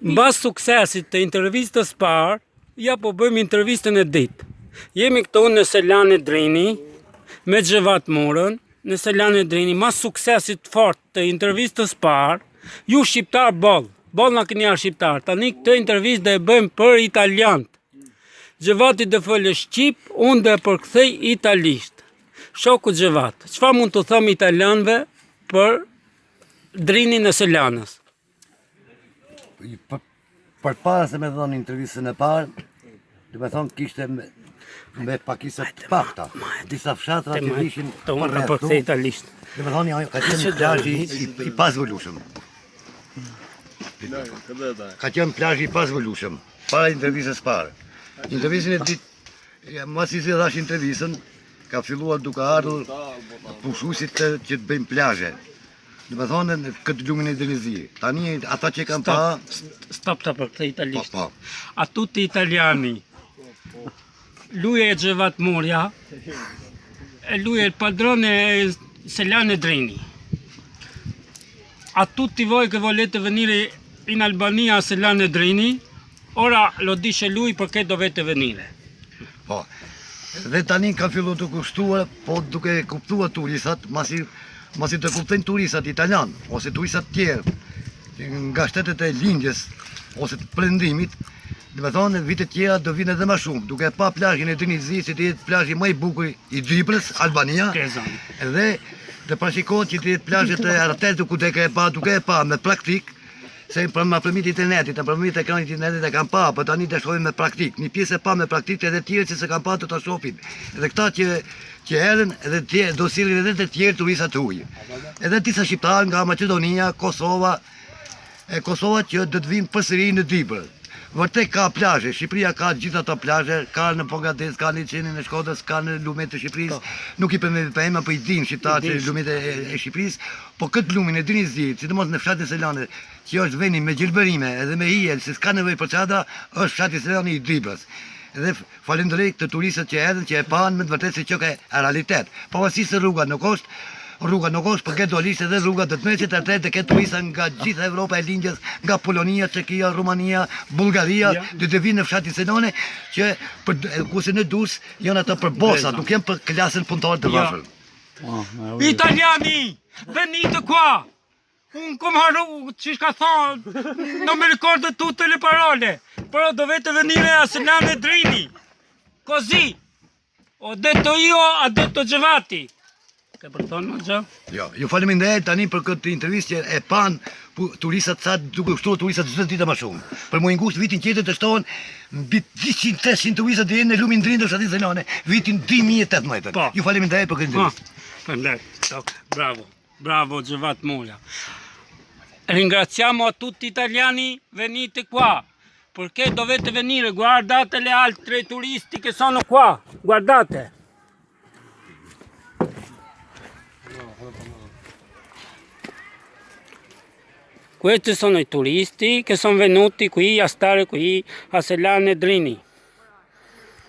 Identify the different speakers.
Speaker 1: Mbas suksesit të intervistës parë, ja po bëjmë intervistën e ditë. Jemi këtu në Selane Drini, me Xhevat Murën, në Selane Drini, mas suksesit fort të intervistës parë, ju shqiptar boll na keni ardhur shqiptar, tani këtë intervistë dhe e bëjmë për italianët. Xhevati do folë shqip, unë do e përkthej italisht. Shoku Xhevat, çfarë mund të them italianëve për Drinin e Selanës?
Speaker 2: Për para se me thonë intervistën e parë, dhe me thonë kishte me pakisët të pakta, disa fshatra që ishin
Speaker 1: përrethtu,
Speaker 2: dhe me thonë ka qenë plazhi i pasvolushëm. Ka qenë plazhi i pasvolushëm, para intervistës parë. Intervistën e ditë, mas i se dhash intervistën, ka filluar duke ardhur pushuesit që të bëjmë plazhe. Dhe me thonë në këtë lumin e Denizi. Tani ata që kanë pa...
Speaker 1: Stop të për këtë italisht. A tutti italiani, lui è Xhevat Murja, e lui è il padrone Selane Drini. A tutti voi che volete venire in Albania a Selane Drini, ora lo dice lui perché dovete venire.
Speaker 2: Po, dhe tani ka fillu të kushtuar, po duke kuptuar turistat, masi të kuptojnë turistat italian, ose turistat tjerë, nga shtetet e lindjes, ose të prendimit, dhe me thonë, vitet tjera do vinë edhe më shumë, duke pa plazhin e Drinizis, që të jetë plazhi më i bukur i Dibrës, Albania, dhe parashikohet që të jetë plazhet e Artetu, ku duke e pa me praktik, se përmjet internetit, përmjet ekranit internetit e kam pa, për tani të shohim me praktik. Një pjesë e pa me praktik edhe tjerë që se kam pa të të shohin. Edhe këta që erën, edhe do sillin edhe të tjerë turistat të huaj. Edhe disa shqiptarë nga Maqedonia, Kosova që do të vinë përsëri në Dibër. Vërtet ka plazhe, Shqipëria ka gjitha ato plazhe, ka në Pogades, ka në Liçenin e Shkodrës, ka në lumet e Shqipërisë. Nuk i përmendem, po i din shqiptarët e lumet e Shqipërisë, po këtë lumin e Drinizit, sidomos në fshatin Selane, që është veni me gjelbërime edhe me hijel, se s'ka nevojë për çadra, është fshati Selane i Dibrës. Edhe falenderoj të turistët që erdhën, që e panë me të vërtetë se kjo ka realitet. Pavarësisht se rruga nuk është, për këtë do ishte edhe rruga të tmeqit e tretë këtë turista nga gjitha Evropa e lindjes, nga Polonia, Çekia, Rumania, Bullgaria, dhe të vinë në fshatin Selane, që kurse në Dus janë ato për bosa, nuk janë për klasën punëtore të vështirë.
Speaker 1: Italiani, venite qua! Un come ci ka thonë, non mi ricordo tutte le parole, però dovete venire a Selane Drini. Così, ho detto io, ha detto Xhevati. Ke për thonë më gjë?
Speaker 2: Jo, ju faleminderit tani për këtë intervistë e pan turistat sa duke shtuar turistat çdo ditë më shumë. Për mua ngusht vitin tjetër të shtohen mbi 200-300 turistat deri në lumin Drinë të fshatit Selane, vitin 2018. Ju faleminderit për këtë intervistë.
Speaker 1: Faleminderit. Bravo Xhevat Murja. Ringraziamo a tutti italiani, venite qua, perché dovete venire, guardate le altre turisti che sono qua, guardate. Questi sono i turisti che sono venuti qui a stare qui a Selane Drini.